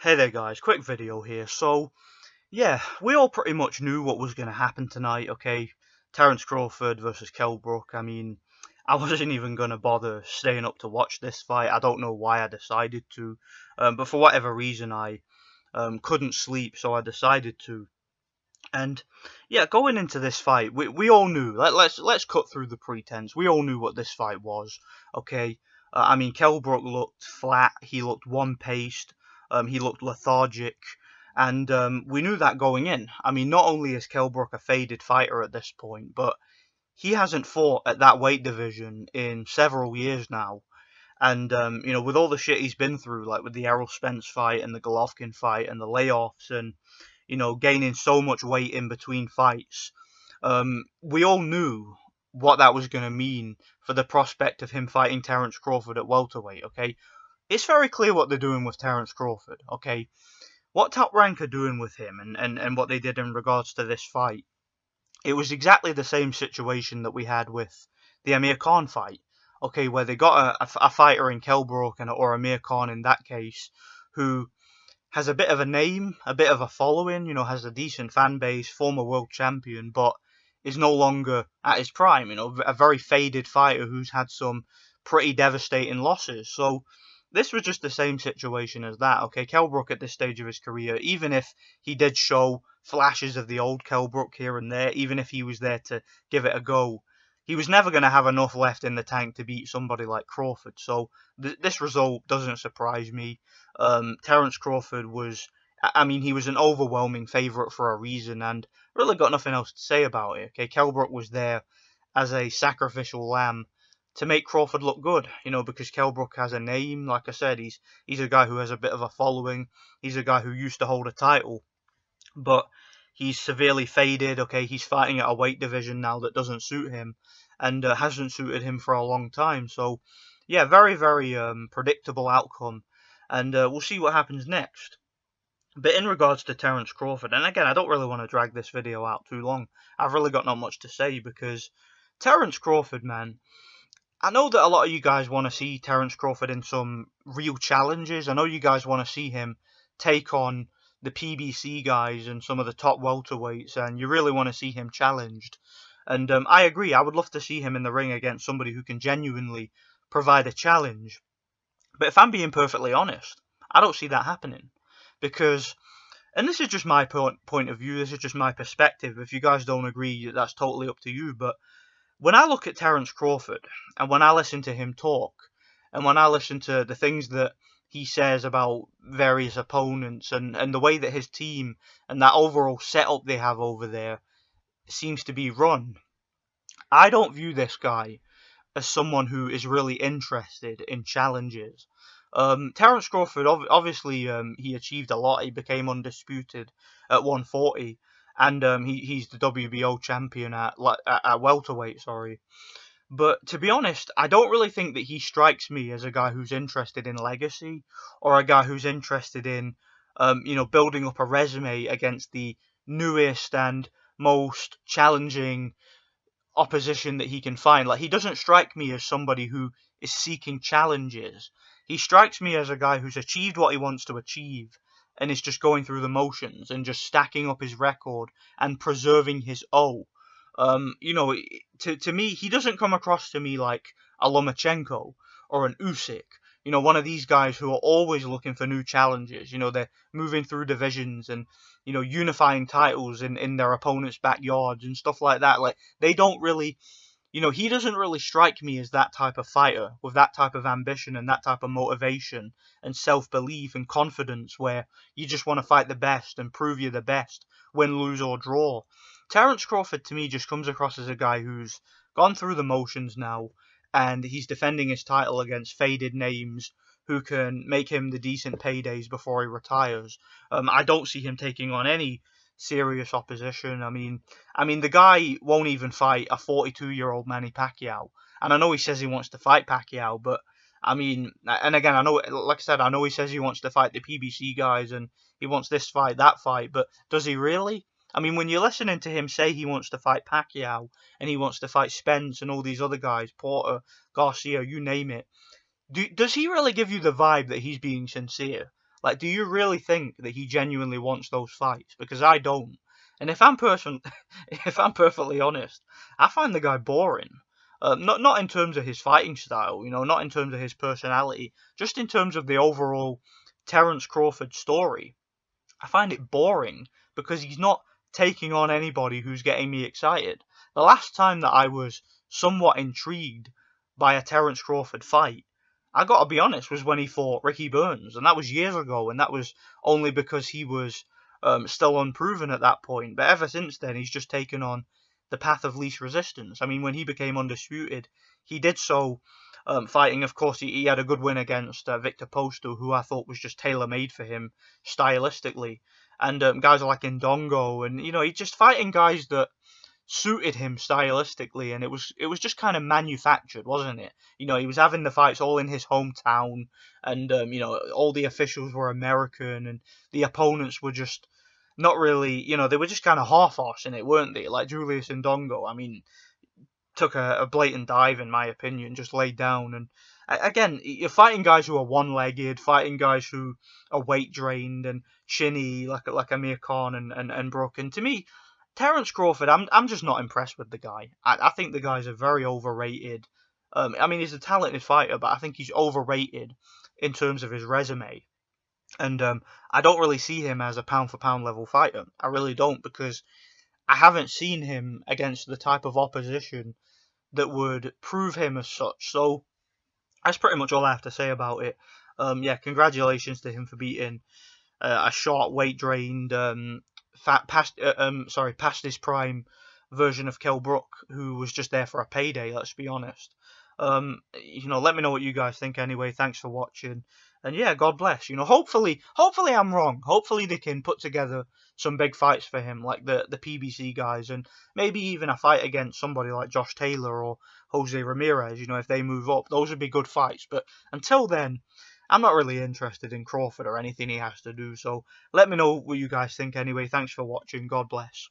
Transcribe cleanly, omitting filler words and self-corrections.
Hey there guys, quick video here. So, yeah, we all pretty much knew what was going to happen tonight, okay? Terence Crawford versus Kell Brook. I mean, I wasn't even going to bother staying up to watch this fight. I don't know why I decided to, but for whatever reason I couldn't sleep, so I decided to. And yeah, going into this fight, we all knew. Let's cut through the pretense. We all knew what this fight was, okay? I mean, Kell Brook looked flat. He looked one-paced. He looked lethargic, and we knew that going in. I mean, not only is Kell Brook a faded fighter at this point, but he hasn't fought at that weight division in several years now. And with all the shit he's been through, like with the Errol Spence fight and the Golovkin fight and the layoffs and gaining so much weight in between fights, we all knew what that was going to mean for the prospect of him fighting Terence Crawford at welterweight, okay? It's very clear what they're doing with Terence Crawford, okay? What Top Rank are doing with him and what they did in regards to this fight, it was exactly the same situation that we had with the Amir Khan fight, okay, where they got a fighter in Kell Brook or Amir Khan in that case, who has a bit of a name, a bit of a following, has a decent fan base, former world champion, but is no longer at his prime, a very faded fighter who's had some pretty devastating losses. So this was just the same situation as that, okay? Kell Brook at this stage of his career, even if he did show flashes of the old Kell Brook here and there, even if he was there to give it a go, he was never going to have enough left in the tank to beat somebody like Crawford. So this result doesn't surprise me. Terence Crawford was, I mean, he was an overwhelming favourite for a reason, and really got nothing else to say about it. Okay, Kell Brook was there as a sacrificial lamb to make Crawford look good, because Kell Brook has a name. Like I said, he's a guy who has a bit of a following. He's a guy who used to hold a title, but he's severely faded. Okay, he's fighting at a weight division now that doesn't suit him, and hasn't suited him for a long time. So, yeah, very, very predictable outcome, and we'll see what happens next. But in regards to Terence Crawford, and again, I don't really want to drag this video out too long. I've really got not much to say because Terence Crawford, man, I know that a lot of you guys want to see Terence Crawford in some real challenges. I know you guys want to see him take on the PBC guys and some of the top welterweights, and you really want to see him challenged. And I agree, I would love to see him in the ring against somebody who can genuinely provide a challenge. But if I'm being perfectly honest, I don't see that happening. Because, and this is just my point of view, this is just my perspective. If you guys don't agree, that's totally up to you. But when I look at Terence Crawford, and when I listen to him talk, and when I listen to the things that he says about various opponents, and the way that his team and that overall setup they have over there seems to be run, I don't view this guy as someone who is really interested in challenges. Terence Crawford, obviously, he achieved a lot. He became undisputed at 140, and he's the WBO champion at welterweight. Sorry, but to be honest, I don't really think that he strikes me as a guy who's interested in legacy or a guy who's interested in, building up a resume against the newest and most challenging opposition that he can find. Like, he doesn't strike me as somebody who is seeking challenges. He strikes me as a guy who's achieved what he wants to achieve and is just going through the motions and just stacking up his record and preserving his O. To me, he doesn't come across to me like a Lomachenko or an Usyk. One of these guys who are always looking for new challenges. They're moving through divisions and, unifying titles in their opponents' backyards and stuff like that. Like, they don't really, he doesn't really strike me as that type of fighter with that type of ambition and that type of motivation and self-belief and confidence where you just want to fight the best and prove you're the best, win, lose, or draw. Terence Crawford, to me, just comes across as a guy who's gone through the motions now, and he's defending his title against faded names who can make him the decent paydays before he retires. I don't see him taking on any serious opposition. I mean, the guy won't even fight a 42-year-old Manny Pacquiao, and I know he says he wants to fight Pacquiao, but I mean, and again, I know, like I said, I know he says he wants to fight the PBC guys and he wants this fight, that fight, but does he really? I mean, when you're listening to him say he wants to fight Pacquiao and he wants to fight Spence and all these other guys, Porter, Garcia, you name it, does he really give you the vibe that he's being sincere? Like, do you really think that he genuinely wants those fights? Because I don't. And if I'm if I'm perfectly honest, I find the guy boring. Not in terms of his fighting style, not in terms of his personality, just in terms of the overall Terence Crawford story. I find it boring because he's not taking on anybody who's getting me excited. The last time that I was somewhat intrigued by a Terence Crawford fight, I gotta be honest, was when he fought Ricky Burns, and that was years ago, and that was only because he was still unproven at that point. But ever since then, he's just taken on the path of least resistance. I mean, when he became undisputed, he did so fighting. Of course, he had a good win against Victor Posto, who I thought was just tailor made for him stylistically, and guys like Indongo, and he's just fighting guys that suited him stylistically, and it was just kind of manufactured, wasn't it? He was having the fights all in his hometown, and all the officials were American, and the opponents were just not really, they were just kind of half-arsing it, weren't they? Like Julius Indongo, I mean, took a blatant dive, in my opinion, just laid down. And again, you're fighting guys who are one-legged, fighting guys who are weight drained and chinny, like Amir Khan and Brook. And to me, Terence Crawford, I'm just not impressed with the guy. I think the guy's a very overrated. I mean, he's a talented fighter, but I think he's overrated in terms of his resume. And I don't really see him as a pound-for-pound level fighter. I really don't, because I haven't seen him against the type of opposition that would prove him as such. So that's pretty much all I have to say about it. Yeah, congratulations to him for beating a short, weight drained, past his prime version of Kell Brook, who was just there for a payday. Let's be honest. Let me know what you guys think anyway. Thanks for watching. And yeah, God bless. Hopefully I'm wrong. Hopefully they can put together some big fights for him, like the PBC guys, and maybe even a fight against somebody like Josh Taylor or Jose Ramirez. If they move up, those would be good fights. But until then, I'm not really interested in Crawford or anything he has to do. So let me know what you guys think anyway. Thanks for watching. God bless.